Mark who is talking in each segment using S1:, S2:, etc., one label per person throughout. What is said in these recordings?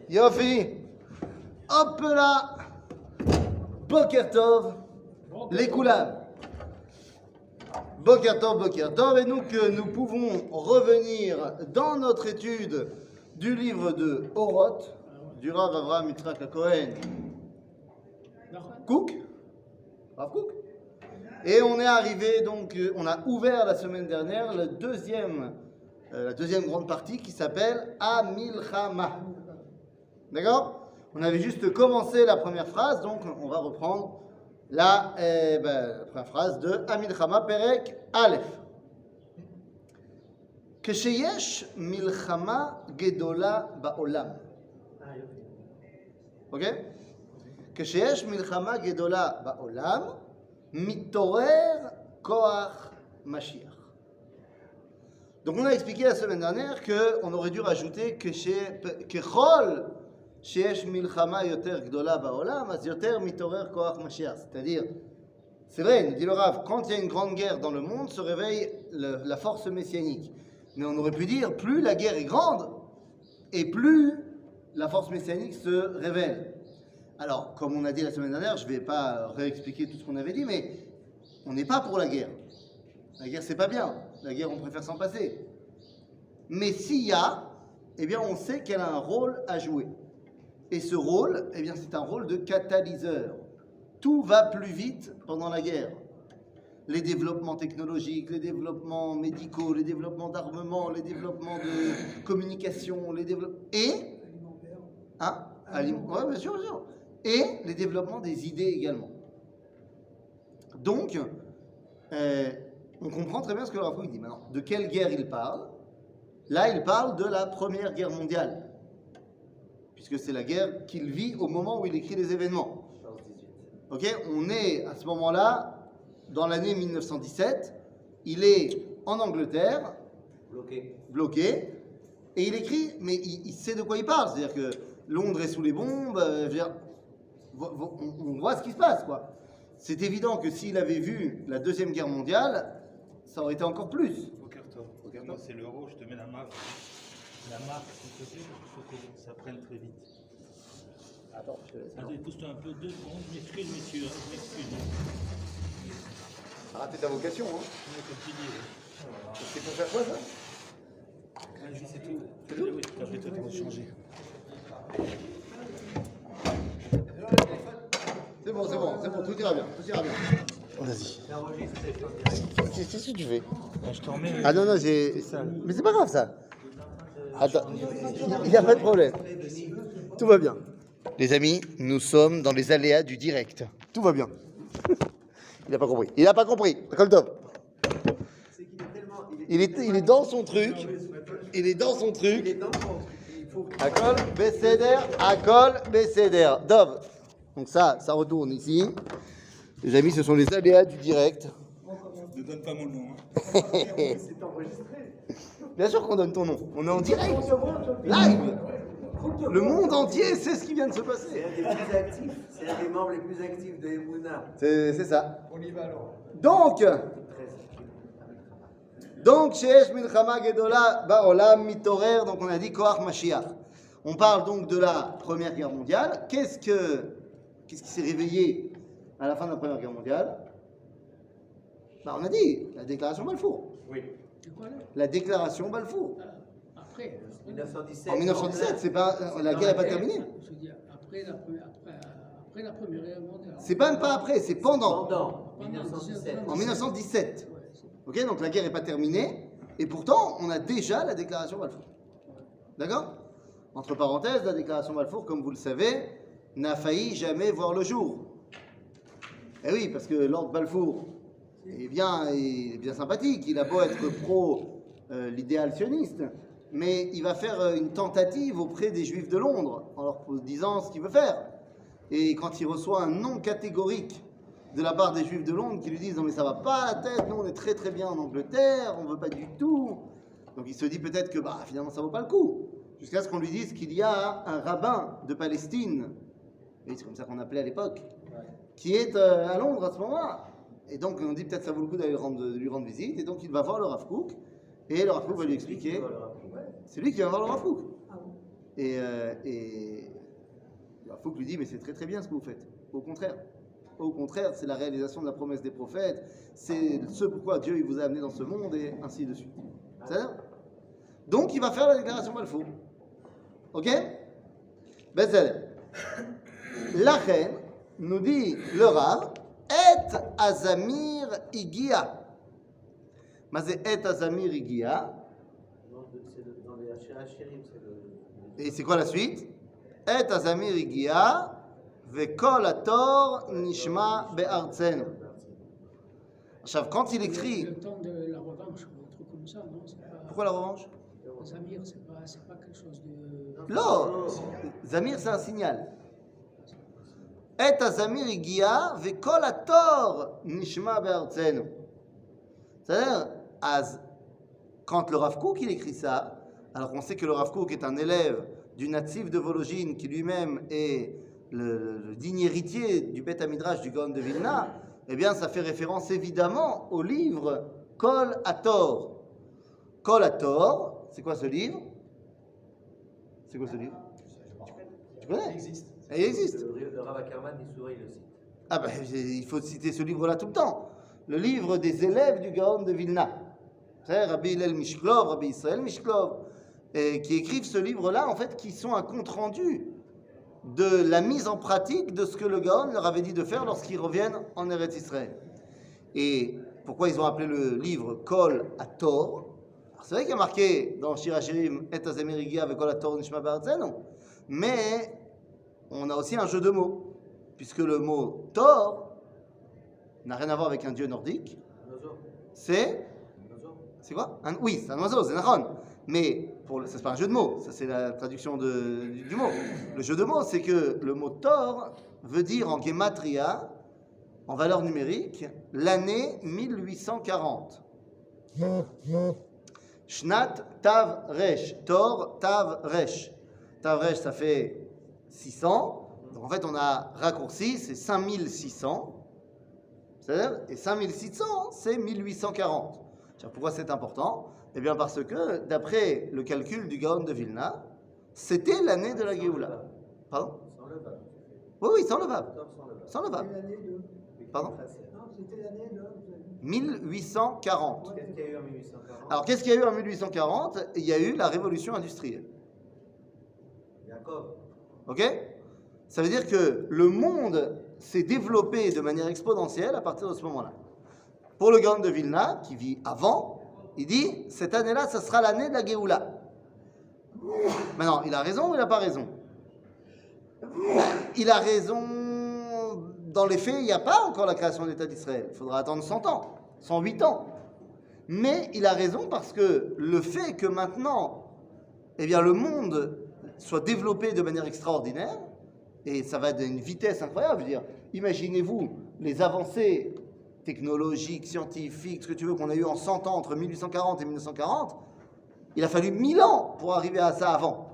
S1: Yofi. Hop là. Boker Tov. Les Koulam. Boker Tov. Et nous nous pouvons revenir dans notre étude du livre de Oroth, du Rav Avraham Yitzhak Cohen Kook. Rav Kook. Et on est arrivé, donc, on a ouvert la semaine dernière la deuxième grande partie qui s'appelle Amilchama. D'accord? On avait juste commencé la première phrase, donc on va reprendre la première phrase de Amilchama Perek Aleph. Ksheyesh milchama gedola ba'olam. Ok? Ksheyesh milchama gedola ba'olam. Mitorer koach Mashiach. Donc on a expliqué la semaine dernière qu'on aurait dû rajouter que Kechol sheyesh milchama yoter gdola ba'olam, az yoter mitorer koach Mashiach. C'est-à-dire, c'est vrai, nous dit le Rav, quand il y a une grande guerre dans le monde, se réveille la force messianique. Mais on aurait pu dire, plus la guerre est grande, et plus la force messianique se révèle. Alors, comme on a dit la semaine dernière, je ne vais pas réexpliquer tout ce qu'on avait dit, mais on n'est pas pour la guerre. La guerre, c'est pas bien. La guerre, on préfère s'en passer. Mais s'il y a, eh bien, on sait qu'elle a un rôle à jouer. Et ce rôle, eh bien, c'est un rôle de catalyseur. Tout va plus vite pendant la guerre. Les développements technologiques, les développements médicaux, les développements d'armement, les développements de communication, et... Hein? Ouais, bien sûr. Et les développements des idées également. Donc, on comprend très bien ce que le Rav Kook dit. Maintenant, de quelle guerre il parle? Là, il parle de la Première Guerre mondiale, puisque c'est la guerre qu'il vit au moment où il écrit les événements. Ok, on est à ce moment-là, dans l'année 1917, il est en Angleterre, bloqué, et il écrit, mais il sait de quoi il parle. C'est-à-dire que Londres est sous les bombes, on voit ce qui se passe, quoi. C'est évident que s'il avait vu la Deuxième Guerre mondiale, ça aurait été encore plus.
S2: Moi, c'est l'euro, je te mets la marque. La marque, s'il te plaît, il faut que ça prenne très vite.
S1: Attends, je te laisse.
S2: Attendez, pousse-toi un peu, 2 secondes. Je m'excuse, messieurs, je m'excuse.
S1: Rater ta vocation, hein. C'est pour faire quoi, ça?
S2: Vas-y, c'est tout.
S1: C'est tout?
S2: Oui, après toi, tu vas changer.
S1: C'est bon, tout ira bien. Vas-y. Qu'est-ce que tu fais?
S2: Je t'en mets.
S1: Ah non, mais c'est pas grave, ça. Attends, il n'y a pas de problème. Tout va bien. Les amis, nous sommes dans les aléas du direct. Tout va bien. Il n'a pas compris. Colle top. Il est dans son truc. Akol, Besséder. Dov. Donc ça retourne ici. Les amis, ce sont les aléas du direct.
S2: Ne donne pas mon nom.
S3: C'est enregistré.
S1: Bien sûr qu'on donne ton nom. On est en direct. Live. Le monde entier sait ce qui vient de se passer.
S3: C'est un des plus actifs. C'est un des membres les plus actifs de Emouna.
S1: C'est ça.
S3: On y va alors.
S1: Donc, Sheesh Milchama Gedola Ba'olam Mitorer, donc on a dit Koach Mashiach. On parle donc de la Première Guerre mondiale. Qu'est-ce qui s'est réveillé à la fin de la Première Guerre mondiale? On a dit la déclaration Balfour.
S3: Oui.
S1: La déclaration Balfour.
S4: Après,
S3: 1917.
S1: En 1917, c'est pas, la guerre n'est pas terminée.
S4: je veux dire, après la Première Guerre mondiale.
S1: C'est même pas après, c'est pendant.
S3: Pendant 1917.
S1: En 1917. Ok, donc la guerre n'est pas terminée, et pourtant on a déjà la déclaration Balfour. D'accord? Entre parenthèses, la déclaration Balfour, comme vous le savez, n'a failli jamais voir le jour. Eh oui, parce que Lord Balfour est bien sympathique, il a beau être pro l'idéal sioniste, mais il va faire une tentative auprès des Juifs de Londres, en leur disant ce qu'il veut faire. Et quand il reçoit un non catégorique de la part des Juifs de Londres qui lui disent « Non mais ça va pas la tête, nous on est très très bien en Angleterre, on veut pas du tout », donc il se dit peut-être que finalement ça vaut pas le coup, jusqu'à ce qu'on lui dise qu'il y a un rabbin de Palestine, et c'est comme ça qu'on appelait à l'époque, qui est à Londres à ce moment-là. Et donc on dit peut-être ça vaut le coup d'aller lui rendre visite, et donc il va voir le Rav Kook, et le Rav Kook va lui expliquer. C'est lui qui va voir le Rav Kook. Et Fouk lui dit, mais c'est très très bien ce que vous faites. Au contraire, c'est la réalisation de la promesse des prophètes, c'est ce pourquoi Dieu il vous a amené dans ce monde, et ainsi de suite. C'est-à-dire donc il va faire la déclaration Balfour. Ok? Bezalel. La reine nous dit le Rav, Et Azamir Igia. Mais c'est Et Azamir Igia.
S3: Dans les Hachirim, c'est le.
S1: Et c'est quoi la suite? Et Azamir Igia, Vekol Ator Nishma Be'artzenu. Quand il écrit.
S4: Le temps de la revanche, un truc comme ça, non?
S1: Pourquoi la revanche?
S4: Zamir, c'est pas quelque chose de.
S1: Non! Zamir, c'est un signal. Et Azamir Igia, Vekol Ator Nishma Be'artzenu. C'est-à-dire, quand le Rav Kook il écrit ça, alors qu'on sait que le Rav Kook est un élève du natif de Vologine, qui lui-même est le digne héritier du Beth Hamidrash du Gaon de Vilna, eh bien ça fait référence évidemment au livre Kol Hator. Kol Hator, c'est quoi ce livre? C'est quoi ce livre? Tu connais? Il existe.
S3: Le Rav Ackerman, il sourit le cite.
S1: Ah ben, il faut citer ce livre-là tout le temps. Le livre des élèves du Gaon de Vilna. C'est Rabbi Hillel Mishklov, Rabbi Israël Mishklov, qui écrivent ce livre-là, en fait, qui sont un compte-rendu de la mise en pratique de ce que le Gaon leur avait dit de faire lorsqu'ils reviennent en Eretz Israël. Et pourquoi ils ont appelé le livre Kol Hator? C'est vrai qu'il y a marqué dans Shir HaShirim Et Azamir Igia avec Kol Hator Nishma Be'artzenu, mais on a aussi un jeu de mots, puisque le mot Tor n'a rien à voir avec un dieu nordique. C'est quoi? Oui, c'est un oiseau, c'est Nachon. Mais ça, c'est pas un jeu de mots, ça c'est la traduction du mot. Le jeu de mots, c'est que le mot Thor veut dire en gematria, en valeur numérique, l'année 1840. Shnat Tav Resh. Thor Tav Resh. Tav Resh, ça fait 600. Donc en fait, on a raccourci, c'est 5600. C'est-à-dire, et 5600, c'est 1840. Pourquoi c'est important? Eh bien parce que, d'après le calcul du Gaon de Vilna, c'était l'année de la Géoula. Pardon?
S3: Sans le Vav.
S1: Oui, sans le Vav. Sans le Vav. Pardon?
S5: Non, c'était l'année de.
S1: 1840.
S3: Qu'est-ce qu'il y a eu en 1840?
S1: Alors, qu'est-ce qu'il y a eu en 1840? Il y a eu la révolution industrielle.
S3: Jacob.
S1: Ok? Ça veut dire que le monde s'est développé de manière exponentielle à partir de ce moment-là. Pour le Gaon de Vilna, qui vit avant, il dit, cette année-là, ça sera l'année de la Géoula. Maintenant, il a raison ou il n'a pas raison? Il a raison, dans les faits, il n'y a pas encore la création de l'État d'Israël. Il faudra attendre 100 ans, 108 ans. Mais il a raison parce que le fait que maintenant, eh bien, le monde soit développé de manière extraordinaire, et ça va d'une vitesse incroyable, je veux dire, imaginez-vous les avancées technologiques, scientifiques, ce que tu veux, qu'on a eu en 100 ans entre 1840 et 1940, il a fallu 1000 ans pour arriver à ça avant.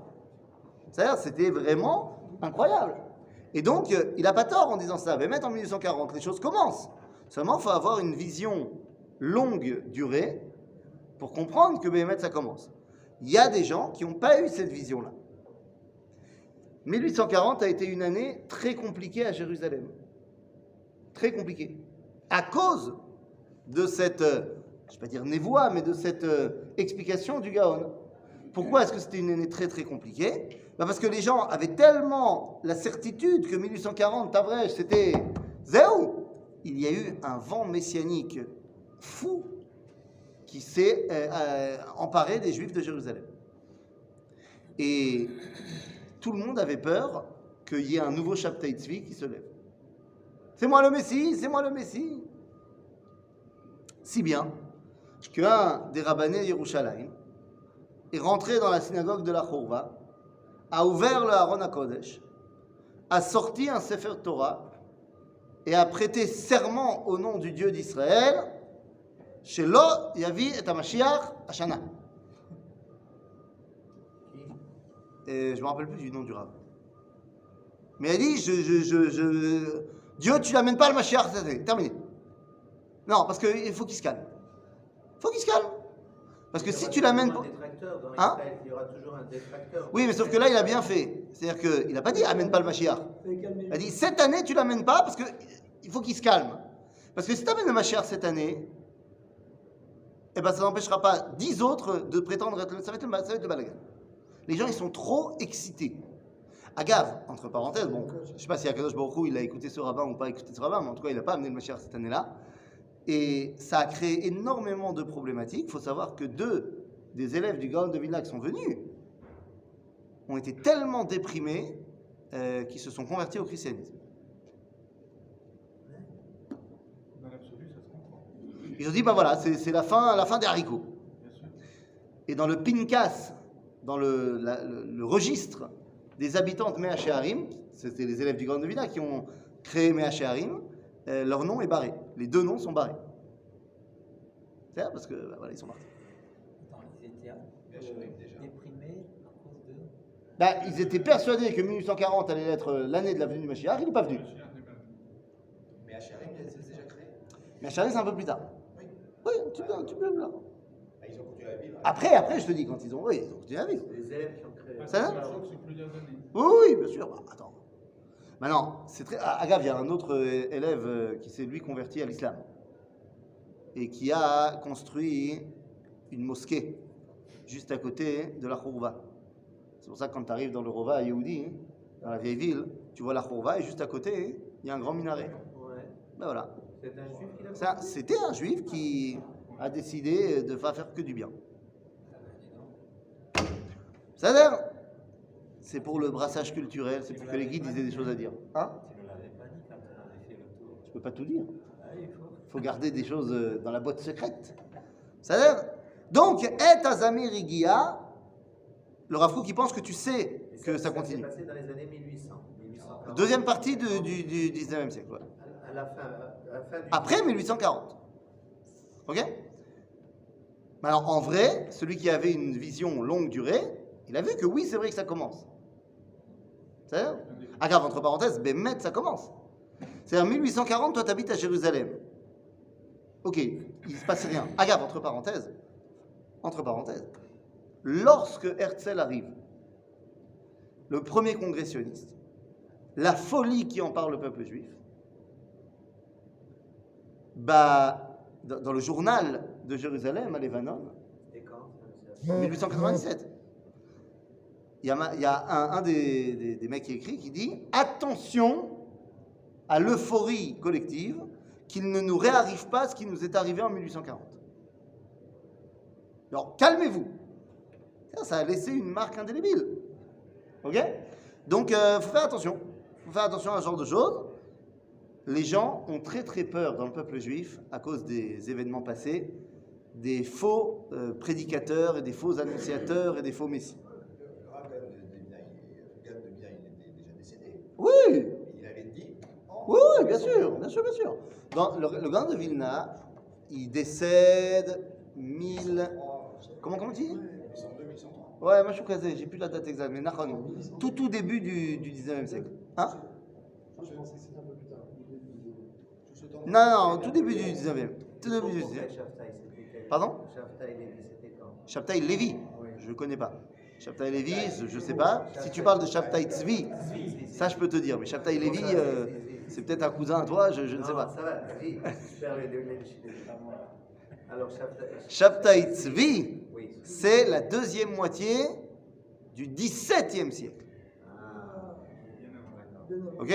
S1: C'est-à-dire, c'était vraiment incroyable. Et donc, il n'a pas tort en disant ça. Mais même en 1840, les choses commencent. Seulement, il faut avoir une vision longue durée pour comprendre que Béhémet, ça commence. Il y a des gens qui n'ont pas eu cette vision-là. 1840 a été une année très compliquée à Jérusalem. Très compliquée. À cause de cette, je ne vais pas dire névoie, mais de cette explication du Gaon. Pourquoi est-ce que c'était une année très très compliquée? Parce que les gens avaient tellement la certitude que 1840, Tavrech, c'était zéro. Il y a eu un vent messianique fou qui s'est emparé des Juifs de Jérusalem. Et tout le monde avait peur qu'il y ait un nouveau Shabtai Tzvi qui se lève. C'est moi le Messie, c'est moi le Messie. Si bien qu'un des rabbinés Yerushalayim est rentré dans la synagogue de la Chourva, a ouvert le Haron HaKodesh, a sorti un Sefer Torah et a prêté serment au nom du Dieu d'Israël, Shelo Yavi et Hamashiach Hashana. Et je ne me rappelle plus du nom du rabbin. Mais il a dit, Dieu, tu n'amènes pas le Mashiach, c'est terminé. Non, parce qu'il faut qu'il se calme. Il faut qu'il se calme. Parce que
S3: Il y
S1: si
S3: aura
S1: tu l'amènes
S3: toujours
S1: pas.
S3: un détracteur dans
S1: Hein?
S3: Israël, il y aura toujours un détracteur.
S1: Oui, mais sauf que là, il a bien fait. C'est-à-dire qu'il n'a pas dit amène pas le Mashiach. Il a dit cette année, tu l'amènes pas parce qu'il faut qu'il se calme. Parce que si tu amènes le Mashiach cette année, eh ben, ça n'empêchera pas 10 autres de prétendre être ça va être le balagan. Les gens, ils sont trop excités. Agave, entre parenthèses, bon, je ne sais pas si Akadosh Baruch Hu, il a écouté ce rabbin ou pas écouté ce rabbin, mais en tout cas, il n'a pas amené le Mashiach cette année-là. Et ça a créé énormément de problématiques. Il faut savoir que 2 des élèves du Gaon de Vilna qui sont venus ont été tellement déprimés qu'ils se sont convertis au christianisme.
S2: Dans l'absolu, ça se comprend.
S1: Ils ont dit, bah voilà, c'est la fin des haricots.
S2: Bien sûr.
S1: Et dans le Pinkas, dans le registre des habitants de Mea Shearim, c'était les élèves du Gaon de Vilna qui ont créé Mea Shearim, leur nom est barré. Les 2 noms sont barrés. C'est parce que bah, voilà, ils sont partis.
S5: Attends, ils étaient déprimés à cause de.
S1: Bah, ils étaient persuadés que 1840 allait être l'année de la venue du Mashiach, il n'est pas venu.
S6: Mais HRM, c'est déjà créé.
S1: Mea Shearim, c'est un peu plus tard.
S6: Oui.
S1: Oui, tu peux là.
S6: Bah, ils ont continué à vivre.
S1: Après, je te dis, quand ils ont continué à vivre.
S3: Les élèves qui ont créé.
S1: Ça
S2: C'est
S1: va
S2: un choc sur plusieurs années.
S1: Oui, bien sûr. Bah, attends. Maintenant, c'est très. Agave, il y a un autre élève qui s'est lui converti à l'islam et qui a construit une mosquée juste à côté de la Khourva. C'est pour ça que quand tu arrives dans le Rova à Yehoudi, dans la vieille ville, tu vois la Khourva et juste à côté, il y a un grand minaret.
S3: Ouais.
S1: Ben voilà.
S3: C'est un juif qui l'a fait.
S1: C'était un juif qui a décidé de ne pas faire que du bien. Ça l'air. C'est pour le brassage culturel, c'est pour que les guides aient des choses à dire. Hein?
S5: Tu ne l'avais pas dit quand on avait fait le tour.
S1: Je peux pas tout dire.
S5: Ah, il faut.
S1: Il faut garder des choses dans la boîte secrète. Ça l'air. Donc, et Azami Rigia, le Rav Kook qui pense que tu sais
S3: Et
S1: que ça
S3: s'est
S1: continue.
S3: passé dans les années 1800. 1840.
S1: Deuxième partie du 19e siècle. Ouais.
S3: À la fin du.
S1: Après 1840. Ok? Alors, en vrai, celui qui avait une vision longue durée, il a vu que oui, c'est vrai que ça commence. C'est-à-dire, Agave, entre parenthèses, Bémet, ça commence. C'est-à-dire, 1840, toi, tu habites à Jérusalem. Ok, il ne se passe rien. Agave, entre parenthèses, lorsque Herzl arrive, le premier congressionniste, la folie qui en parle le peuple juif, bah, dans le journal de Jérusalem, à Lebanon,
S3: C'était quand
S1: 1897, il y a un des mecs qui écrit qui dit « Attention à l'euphorie collective, qu'il ne nous réarrive pas ce qui nous est arrivé en 1840. » Alors, calmez-vous. Ça a laissé une marque indélébile. Ok? Donc, il faut faire attention. Il faut faire attention à ce genre de choses. Les gens ont très très peur dans le peuple juif à cause des événements passés, des faux prédicateurs et des faux annonciateurs et des faux messies.
S6: Le Rav Gaon de Bia, il était déjà décédé.
S1: Oui,
S6: Et il avait dit.
S1: oui, bien sûr, bien sûr, bien sûr. Dans le Gaon de Vilna, il décède 1000. Comment tu dis?
S6: 1102, 1103.
S1: Ouais, moi je suis casé, j'ai plus la date exacte, mais Nachon, tout début du 19e siècle. Hein?
S7: Je pensais que c'était un peu plus tard.
S1: Non, tout début du 19e. Tout début du 19e.
S3: Shabtai, c'était quel?
S1: Pardon?
S3: Shabtai Lévi, c'était quand
S1: Shabtai Lévi, je ne connais pas. Shabtai Lévi, je ne sais pas. Si tu parles de Shabtai Tzvi, ça je peux te dire. Mais Shabtai Lévi, c'est peut-être un cousin à toi, je ne sais pas.
S3: Ça va, vas-y, super les Alors, Shabtai.
S1: Shabtai Tzvi,
S3: Oui.
S1: c'est la deuxième moitié du 17e siècle.
S3: Ah,
S1: Ok?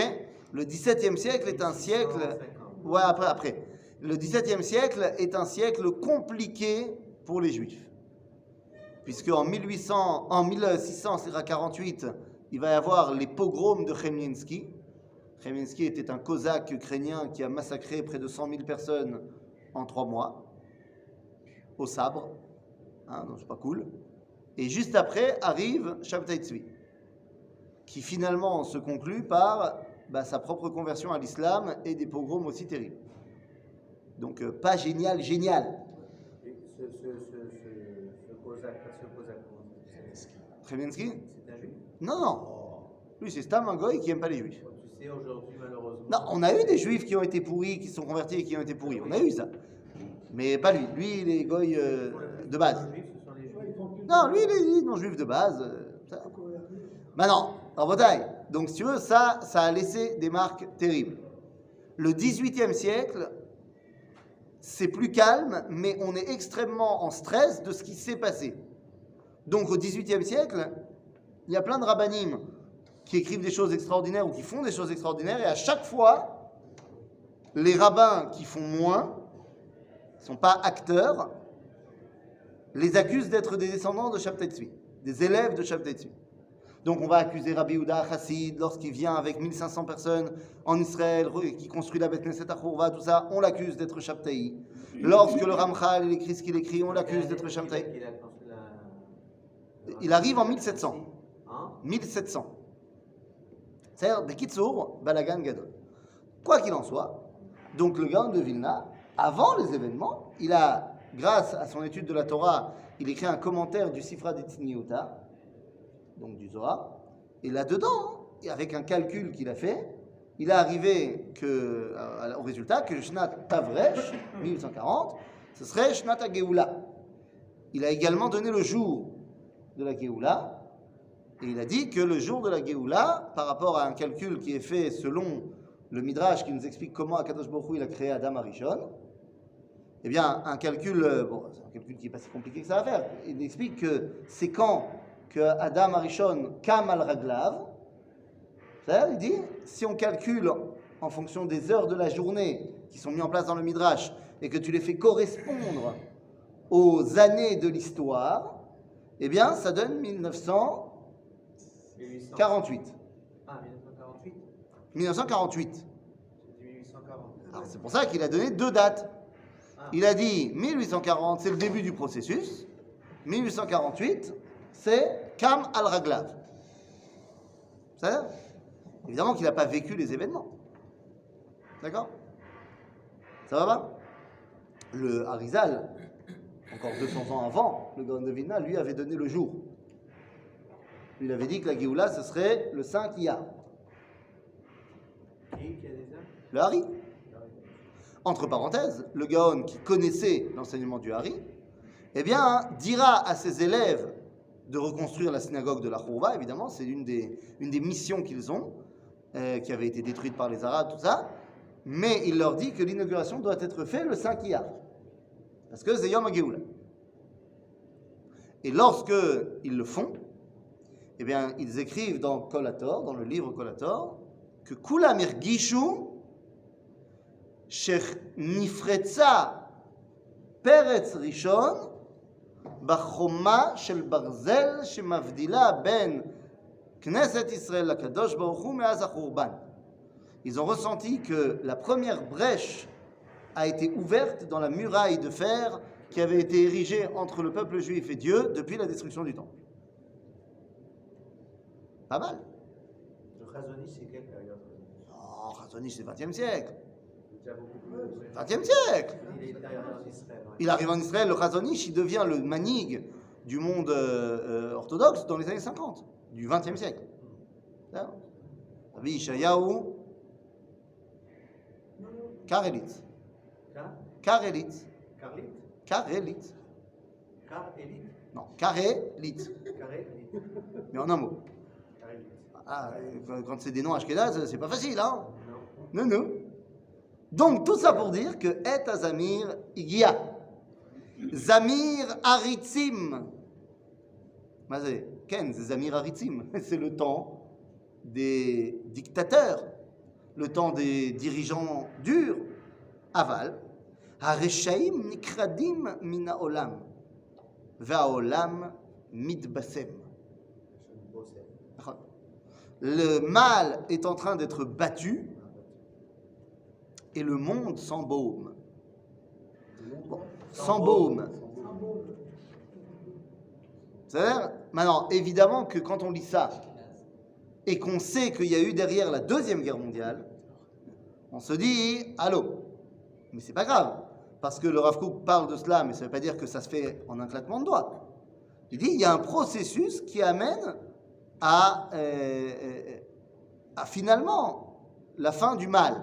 S1: Le 17e siècle est un siècle.
S3: 150.
S1: Ouais, après. Le 17e siècle est un siècle compliqué pour les Juifs. Puisque en 1648, il va y avoir les pogroms de Chmelnytsky. Chmelnytsky était un cosaque ukrainien qui a massacré près de 100 000 personnes en 3 mois, au sabre. Hein, donc c'est pas cool. Et juste après arrive Shabtai Tzvi, qui finalement se conclut par sa propre conversion à l'islam et des pogroms aussi terribles. Donc pas génial.
S3: Et ce Cosaque,
S1: Chmelnytsky?
S3: c'est un juif.
S1: Non. Lui, c'est Stam, un goy qui n'aime pas les juifs.
S3: Tu sais, aujourd'hui, malheureusement.
S1: Non, on a eu des juifs qui ont été pourris, qui se sont convertis et qui ont été pourris. On a eu ça. Mais pas lui. Lui, il est goy de base.
S3: Les juifs
S1: Non, lui, il est non-juif de base. Ça. Maintenant, en Bretagne, donc si tu veux, ça a laissé des marques terribles. Le 18e siècle, c'est plus calme, mais on est extrêmement en stress de ce qui s'est passé. Donc au 18e siècle, il y a plein de rabbinim qui écrivent des choses extraordinaires ou qui font des choses extraordinaires, et à chaque fois, les rabbins qui font moins, ne sont pas acteurs, les accusent d'être des descendants de Shabtai Tzvi, des élèves de Shabtai Tzvi. Donc on va accuser Rabbi Yehuda Chassid lorsqu'il vient avec 1500 personnes en Israël, qui construit la Beth Knesset à Chourva, tout ça, on l'accuse d'être Shabtai. Lorsque le Ramchal il écrit ce qu'il écrit, on l'accuse d'être Shabtai. Il arrive en 1700. 1700. C'est-à-dire, Bekitsour, Balagan Gadol. Quoi qu'il en soit, donc le Gaon de Vilna, avant les événements, il a, grâce à son étude de la Torah, il écrit un commentaire du Sifra d'Etzniuta, donc du Zohar, et là-dedans, avec un calcul qu'il a fait, il est arrivé au résultat que Shnat Tavresh, 1840, ce serait Shnat HaGeoula. Il a également donné le jour de la Géoula, et il a dit que le jour de la Géoula, par rapport à un calcul qui est fait selon le Midrash qui nous explique comment Akadosh Baruch Hu il a créé Adam Arishon, eh bien, un calcul, c'est un calcul qui n'est pas si compliqué que ça à faire. Il explique que c'est quand que Adam Arishon kam al raglav, c'est-à-dire, il dit, si on calcule en fonction des heures de la journée qui sont mises en place dans le Midrash, et que tu les fais correspondre aux années de l'histoire, eh bien, ça donne 1948.
S3: Ah, 1948.
S1: 1948.
S3: C'est 1840.
S1: Alors, c'est pour ça qu'il a donné deux dates. Il a dit 1840, c'est le début du processus. 1848, c'est Kam al-Raglav. C'est-à-dire, évidemment qu'il n'a pas vécu les événements. D'accord? Ça va pas? Le Harizal, encore 200 ans avant, le Gaon de Vilna, lui avait donné le jour. Il avait dit que la Géoula, ce serait le 5 Iyar.
S3: Qui a dit ça?
S1: Le Hari. Entre parenthèses, le Gaon qui connaissait l'enseignement du Hari, eh bien, dira à ses élèves de reconstruire la synagogue de la Chourva, évidemment, c'est une des missions qu'ils ont, qui avait été détruite par les Arabes, tout ça, mais il leur dit que l'inauguration doit être faite le 5 Iyar, parce que c'est Yom HaGeoula. Et lorsque ils le font, eh bien, ils écrivent dans Kolator, dans le livre Kolator, que Kulam irgishu nifretza peretz rishon bachoma shel barzel shemavdila ben Knesset Israël lakadosh baruch hu me'az hachurban. Ils ont ressenti que la première brèche a été ouverte dans la muraille de fer qui avait été érigée entre le peuple juif et Dieu depuis la destruction du temple. Pas mal.
S3: Le Chazoni, c'est quelle période?
S1: Oh, Razonish, c'est le 20e siècle.
S3: Déjà beaucoup plus.
S1: 20e siècle.
S3: Il est arrivé en Israël. Ouais.
S1: Il arrive en Israël, le Razonish, il devient le manig du monde orthodoxe dans les années 50, du 20e siècle. Rabbi Ishayahu, Karelitz. Karelitz.
S3: Carlite?
S1: Karelitz.
S3: Carélite?
S1: Non, Karelitz.
S3: Carélite?
S1: Mais en un mot.
S3: Carélite.
S1: Ah, quand c'est des noms ashkénazes, c'est pas facile, hein?
S3: Non.
S1: Non, non. Donc, tout ça pour dire que Et Azamir Igia. Zamir Aritzim. Ken, c'est Zamir Aritzim. C'est le temps des dictateurs, le temps des dirigeants durs. Aval. Hareshaim nikradim mina olam. Ve'aolam mitbasem. Le mal est en train d'être battu et le monde s'embaume. Bon, s'embaume. C'est-à-dire, maintenant, évidemment que quand on lit ça et qu'on sait qu'il y a eu derrière la Deuxième Guerre mondiale, on se dit, allô, mais c'est pas grave, parce que le Rav Kook parle de cela, mais ça ne veut pas dire que ça se fait en un claquement de doigts. Il dit, il y a un processus qui amène à finalement la fin du mal.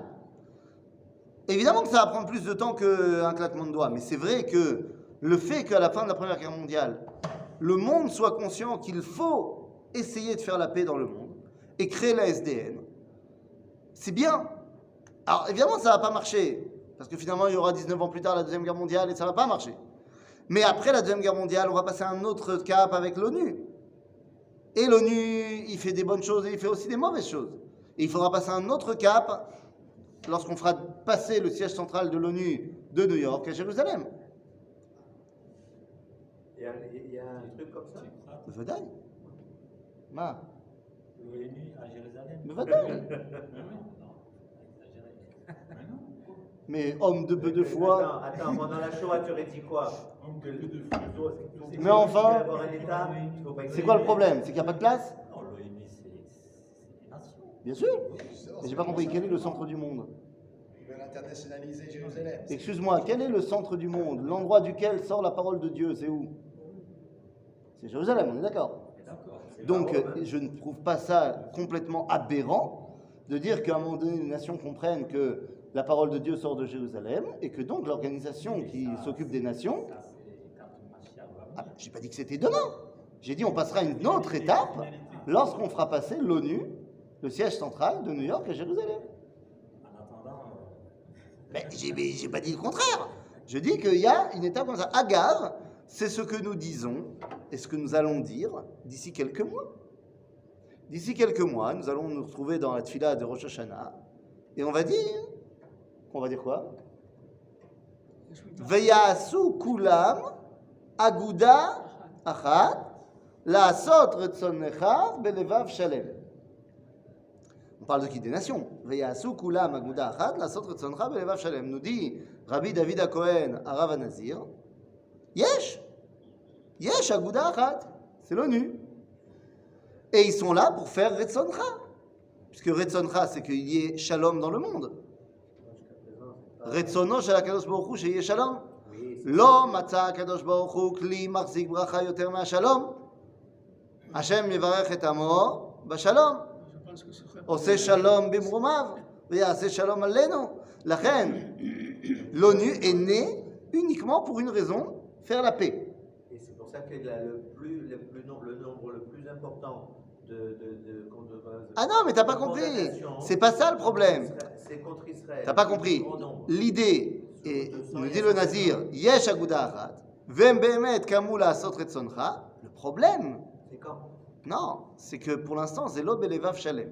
S1: Évidemment que ça va prendre plus de temps qu'un claquement de doigts, mais c'est vrai que le fait qu'à la fin de la Première Guerre mondiale, le monde soit conscient qu'il faut essayer de faire la paix dans le monde et créer la SDN, c'est bien. Alors évidemment, ça ne va pas marcher, parce que finalement, il y aura 19 ans plus tard la Deuxième Guerre mondiale et ça ne va pas marcher. Mais après la Deuxième Guerre mondiale, on va passer à un autre cap avec l'ONU. Et l'ONU, il fait des bonnes choses et il fait aussi des mauvaises choses. Et il faudra passer à un autre cap lorsqu'on fera passer le siège central de l'ONU de New York à Jérusalem.
S3: Il y a un truc comme ça.
S1: בוודאי. מה?
S5: l'ONU à Jérusalem.
S1: בוודאי.
S5: Non, exagéré.
S1: Mais homme de peu de foi.
S3: Attends, pendant la Shoah, tu aurais dit quoi?
S1: Mais enfin,
S3: avoir un État, il faut pas
S1: c'est quoi le problème? C'est qu'il n'y a pas de place?
S5: Non, l'ONU, c'est des nations.
S1: Bien sûr. Mais j'ai pas compris, quel est le centre du monde?
S6: Ils veulent internationaliser Jérusalem.
S1: Excuse-moi, quel est le centre du monde? L'endroit duquel sort la parole de Dieu, c'est où? C'est Jérusalem, on est d'accord? Donc, je ne trouve pas ça complètement aberrant de dire qu'à un moment donné, les nations comprennent que la parole de Dieu sort de Jérusalem et que donc l'organisation qui s'occupe des nations...
S5: Ça, c'est quand Mashiach va venir.
S1: Ah, j'ai pas dit que c'était demain. J'ai dit on passera à une autre étape lorsqu'on fera passer l'ONU, le siège central de New York à Jérusalem.
S5: En attendant,
S1: Mais j'ai pas dit le contraire. Je dis qu'il y a une étape comme ça. Agave, c'est ce que nous disons et ce que nous allons dire d'ici quelques mois. D'ici quelques mois, nous allons nous retrouver dans la tfila de Rosh Hashanah et on va dire quoi? Veyasu kulam aguda achat la'asot retzonecha belevav shalem. On parle de qui? Des nations. Veyasu kulam aguda achat la'asot retzonecha belevav shalem. Nous dit Rabbi David HaKohen, Arav HaNazir, Yesh aguda achat. C'est l'ONU. Et ils sont là pour faire retzoncha. Puisque retzoncha, c'est qu'il y ait shalom dans le monde. רצונו של הקדוש ברוך הוא שיהיה שלום. לא מצא הקדוש ברוך הוא כלי מחזיק ברכה יותר מהשלום. השם יברך את עמו בשלום. עושה שלום במרומיו ויעשה שלום עלינו. לכן, l'ONU est née uniquement pour une raison, faire la paix.
S3: Et c'est pour ça que le nombre le plus important
S1: Ah non, mais t'as pas compris. C'est pas ça le problème.
S3: c'est contre Israël.
S1: T'as pas compris. L'idée, et nous dit le Nazir, Yesh aguda achat, vem be'emet kamu la'asot retzoncha. Le problème,
S3: C'est quand?
S1: non, c'est que pour l'instant, c'est lo belevav shalem.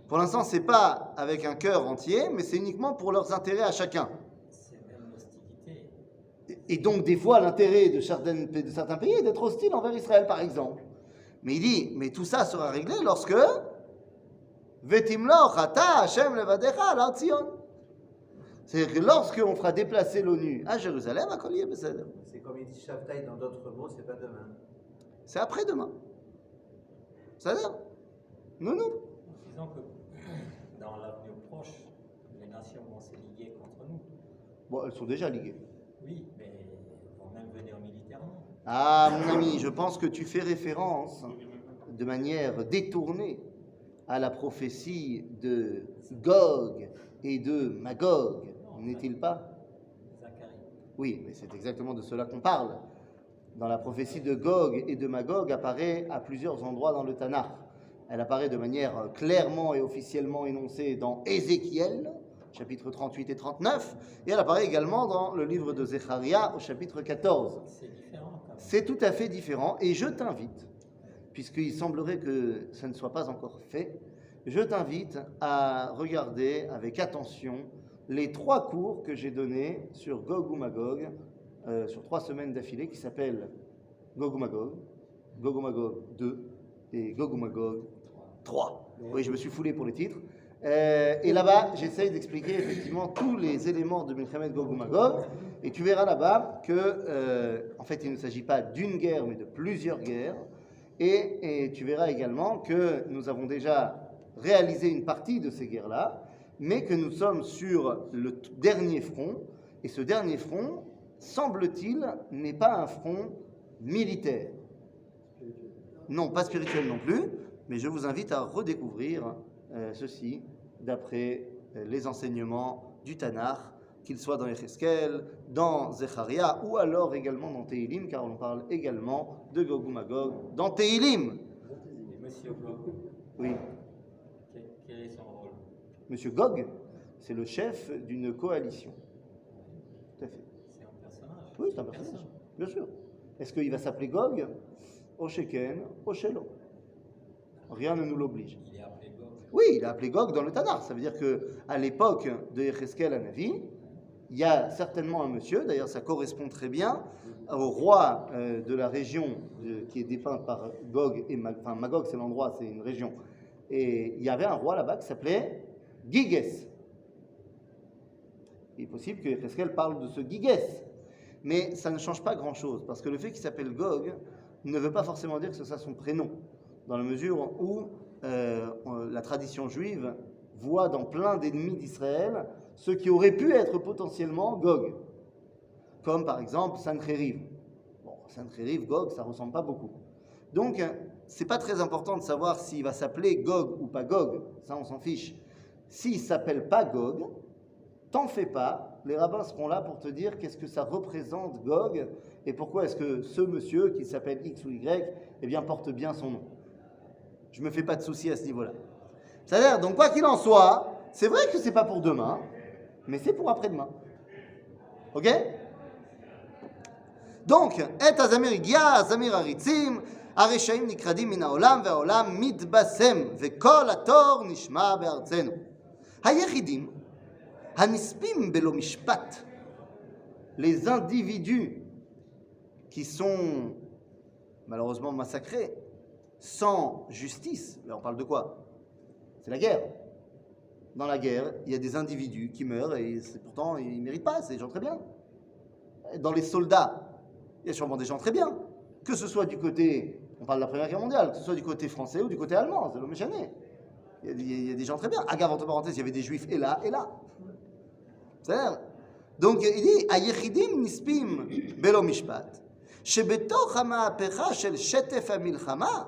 S1: Pour l'instant, c'est pas avec un cœur entier, mais c'est uniquement pour leurs intérêts à chacun.
S5: c'est même l'hostilité.
S1: Et donc, des fois, l'intérêt de certains pays est d'être hostile envers Israël, par exemple. Mais il dit, mais tout ça sera réglé lorsque Vetimloch ata Hashem levadecha al Zion. C'est-à-dire que lorsqu'on fera déplacer l'ONU à Jérusalem, à Kol yeh beseder.
S3: C'est comme il dit Shavtai dans d'autres mots, c'est pas demain.
S1: C'est après-demain. C'est-à-dire non.
S5: Disons que dans l'avenir proche, les nations vont se liguer contre nous.
S1: Bon, elles sont déjà liguées.
S5: Oui, mais elles vont même venir militairement.
S1: Ah, mon ami, je pense que tu fais référence de manière détournée à la prophétie de Gog et de Magog, n'est-il pas?
S5: Zacharie.
S1: Oui, mais c'est exactement de cela qu'on parle. Dans la prophétie de Gog et de Magog apparaît à plusieurs endroits dans le Tanakh. Elle apparaît de manière clairement et officiellement énoncée dans Ézéchiel, chapitre 38 et 39, et elle apparaît également dans le livre de Zecharia au chapitre 14.
S5: C'est différent quand même.
S1: C'est tout à fait différent, et je t'invite, puisqu'il semblerait que ça ne soit pas encore fait, je t'invite à regarder avec attention les 3 cours que j'ai donnés sur Gog ou Magog, sur 3 semaines d'affilée, qui s'appellent Gog ou Magog 2 et Gog ou Magog 3. Oui, je me suis foulé pour les titres. Et là-bas, j'essaye d'expliquer effectivement tous les éléments de Milchemet Gog ou Magog, et tu verras là-bas que, en fait, il ne s'agit pas d'une guerre, mais de plusieurs guerres. Et tu verras également que nous avons déjà réalisé une partie de ces guerres-là, mais que nous sommes sur le dernier front, et ce dernier front, semble-t-il, n'est pas un front militaire. Non, pas spirituel non plus, mais je vous invite à redécouvrir ceci d'après les enseignements du Tanakh qu'il soit dans Yecheskel, dans Zecharia, ou alors également dans Tehilim, car on parle également de Gog ou Magog dans Tehilim.
S5: Et Monsieur Gog,
S1: Oui.
S5: quel est son rôle?
S1: Monsieur Gog, c'est le chef d'une coalition. Tout à fait.
S5: C'est un personnage.
S1: Oui, c'est un personnage, bien sûr. Est-ce qu'il va s'appeler Gog? Au Sheken, au Shelo. Rien ne nous l'oblige.
S5: Il est appelé Gog.
S1: Oui, il est appelé Gog dans le Tanakh. Ça veut dire qu'à l'époque de Yecheskel Hanavi, il y a certainement un monsieur, d'ailleurs ça correspond très bien au roi de la région qui est dépeinte par Gog et Magog. Enfin, Magog c'est l'endroit, c'est une région. Et il y avait un roi là-bas qui s'appelait Giges. Il est possible que Yecheskel parle de ce Giges. Mais ça ne change pas grand-chose, parce que le fait qu'il s'appelle Gog ne veut pas forcément dire que ce soit son prénom, dans la mesure où la tradition juive voit dans plein d'ennemis d'Israël ceux qui auraient pu être potentiellement Gog, comme par exemple Sancheriv. Bon, Sancheriv, Gog, ça ne ressemble pas beaucoup. Donc, c'est pas très important de savoir s'il va s'appeler Gog ou pas Gog, ça on s'en fiche. S'il s'appelle pas Gog, t'en fais pas, les rabbins seront là pour te dire qu'est-ce que ça représente Gog et pourquoi est-ce que ce monsieur qui s'appelle X ou Y, eh bien porte bien son nom. Je me fais pas de soucis à ce niveau-là. C'est-à-dire, donc quoi qu'il en soit, c'est vrai que c'est pas pour demain, mais c'est pour après-demain. Ok? Donc, et הזמיר הגיע, הזמיר הריצים, הרשעים נקרדים מן העולם והעולם מתבשם, וכל התור נשמע בארצנו. היחידים הנספים בלא משפט, les individus qui sont malheureusement massacrés sans justice, mais on parle de quoi? C'est la guerre. Dans la guerre, il y a des individus qui meurent et pourtant ils ne méritent pas, c'est des gens très bien. Dans les soldats, il y a sûrement des gens très bien. Que ce soit du côté, on parle de la Première Guerre mondiale, que ce soit du côté français ou du côté allemand, c'est l'homme méchané. Il y a des gens très bien. Agave, entre parenthèses, il y avait des juifs et là et là. C'est-à-dire, donc il dit, היחידים נספים בלא משפט, שבתוך המהפכה של שטף המלחמה,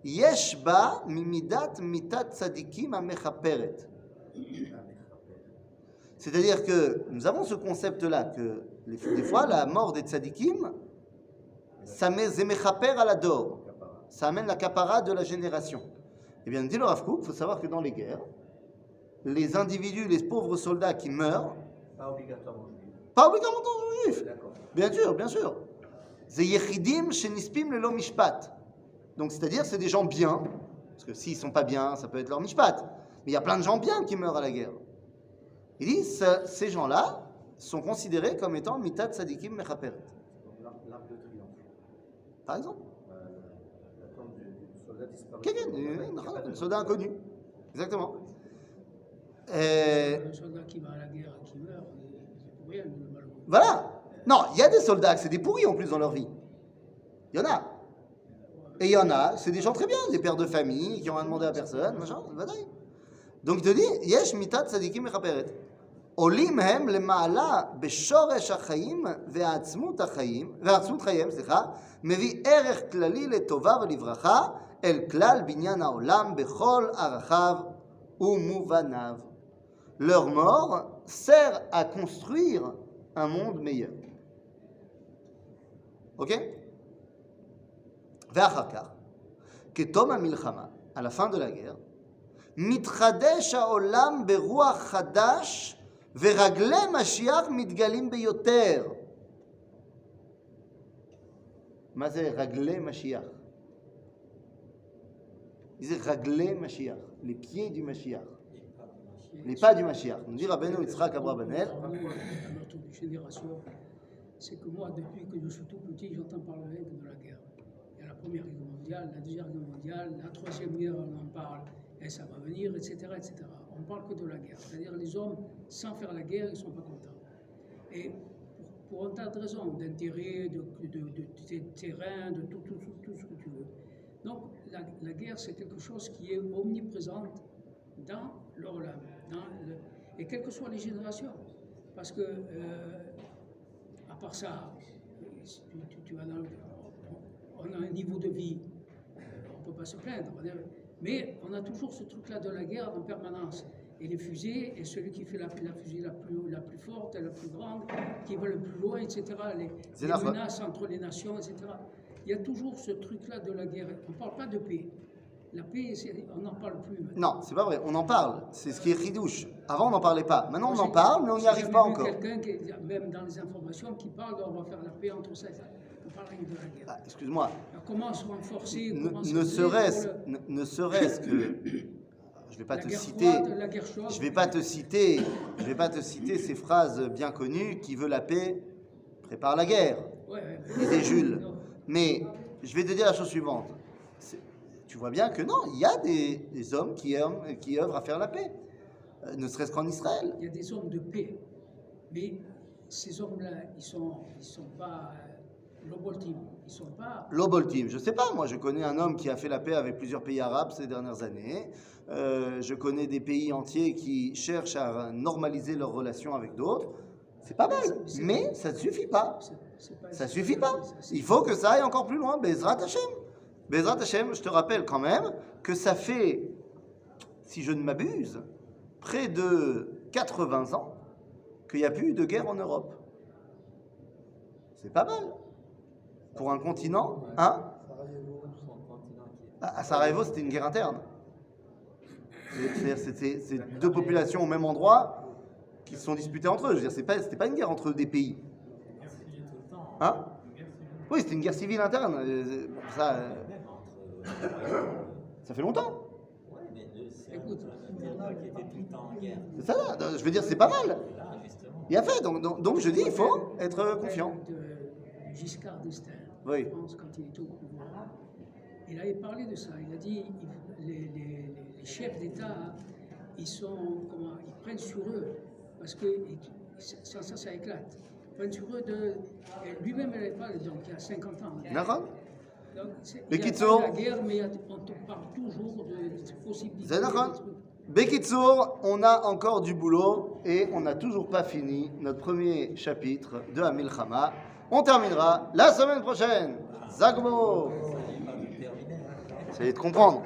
S1: יש בה ממידת מיתת צדיקים המכפרת. C'est-à-dire que nous avons ce concept-là, que des fois, la mort des tzadikim, ça met zemechaper à la dor, ça amène la kapara de la génération. Eh bien, dit le Rav Kook, il faut savoir que dans les guerres, les individus, les pauvres soldats qui meurent,
S3: Pas obligatoirement juif.
S1: pas obligatoirement juifs,
S3: D'accord.
S1: bien sûr, bien sûr. Ze yechidim shenispim lelo mishpat. Donc, c'est-à-dire, c'est des gens bien, parce que s'ils sont pas bien, ça peut être leur mishpat. Mais il y a plein de gens bien qui meurent à la guerre. Il dit, ces gens-là sont considérés comme étant mitat tzadikim mechaperet.
S3: L'arc de triomphe.
S1: Par exemple.
S3: La tombe du soldat disparu.
S1: Quelqu'un, un soldat inconnu. Exactement.
S4: Un soldat qui va à la guerre et qui meurt, c'est pour rien, malheureusement.
S1: Voilà. Non, il y a des soldats, c'est des pourris en plus dans leur vie. Il y en a. Et il y en a, c'est des gens très bien, des pères de famille qui n'ont rien demandé à personne, machin, badaï. Donc il te dit, yesh mitat tzadikim mechaperet. עולים הם למעלה בשורש החיים והעצמות חייהם, מביא ערך כללי לטובה ולברכה אל כלל בניין העולם בכל ערכיו ומובניו. Leur mort sert à construire un monde meilleur. Ok? ואחר כך, כתום המלחמה, à la fin de la guerre, מתחדש העולם ברוח חדש ורגלי משיח מתגלים ביותר. מה זה רגלי משיח? זה רגלי משיח, les pieds du Mashiach, les pas du Mashiach. Nous dit Rabbeinu Yitzhak Abrabanel.
S4: À notre génération, c'est que moi, depuis que je suis tout petit, j'entends parler de la guerre. Il y a la Première Guerre mondiale, la Deuxième Guerre mondiale, la Troisième Guerre, on en parle, et ça va venir, etc., etc. On ne parle que de la guerre. C'est-à-dire les hommes, sans faire la guerre, ils ne sont pas contents. Et pour un tas de raisons, d'intérêt, de terrain, de tout ce que tu veux. Donc la guerre, c'est quelque chose qui est omniprésente dans l'Olam, et quelles que soient les générations. Parce que, à part ça, on a un niveau de vie, on ne peut pas se plaindre, mais on a toujours ce truc-là de la guerre en permanence. Et les fusées, et celui qui fait la fusée la plus forte, la plus grande, qui va le plus loin, etc. Les menaces entre les nations, etc. Il y a toujours ce truc-là de la guerre. On ne parle pas de paix. La paix, on n'en parle plus maintenant.
S1: Non, c'est pas vrai, on en parle. C'est ce qui est chidouche. Avant, on n'en parlait pas. Maintenant, on en parle, mais on n'y arrive pas encore.
S4: Quelqu'un, même dans les informations, qui parle on va faire la paix entre ça et ça. On parle rien de la guerre.
S1: Ah, excuse-moi.
S4: Comment se renforcer
S1: Ne serait-ce que... Je vais pas te citer. Je vais pas te citer ces phrases bien connues. Qui veut la paix prépare la guerre. Disait Jules. Mais je vais te dire la chose suivante. Tu vois bien que non, il y a des hommes qui œuvrent à faire la paix, ne serait-ce qu'en Israël.
S4: Il y a des hommes de paix, mais ces hommes-là, ils sont pas Global Team. Ils sont pas.
S1: Global Team, je sais pas. Moi, je connais un homme qui a fait la paix avec plusieurs pays arabes ces dernières années. Je connais des pays entiers qui cherchent à normaliser leurs relations avec d'autres. C'est pas mal, mais ça ne suffit pas. Ça suffit pas. Il faut que ça aille encore plus loin. Bezrat Hashem. Bezrat Hashem, je te rappelle quand même que ça fait, si je ne m'abuse, près de 80 ans qu'il n'y a plus eu de guerre en Europe. C'est pas mal. Pour un continent, hein? À Sarajevo, c'était une guerre interne. C'est deux populations au même endroit qui se sont disputées entre eux. Je veux dire, c'était pas une guerre entre des pays. Hein? Oui, c'était une guerre civile interne. Ça fait longtemps. C'est ça, je veux dire, c'est pas mal. Il a fait, donc je dis, il faut être confiant.
S4: Giscard d'Estaing,
S1: oui.
S4: Je pense, quand il était au pouvoir, il avait parlé de ça. Il a dit, les chefs d'État, ils prennent sur eux, parce que ça éclate. Ils prennent sur eux lui-même, il n'avait pas, donc il y a 50 ans.
S1: D'accord.
S4: Donc, il y a la guerre, mais on parle toujours de possibilités.
S1: C'est d'accord. Bekitsour, on a encore du boulot et on n'a toujours pas fini notre premier chapitre de Hamilchama. On terminera la semaine prochaine. Zagmo. Ça y est de comprendre.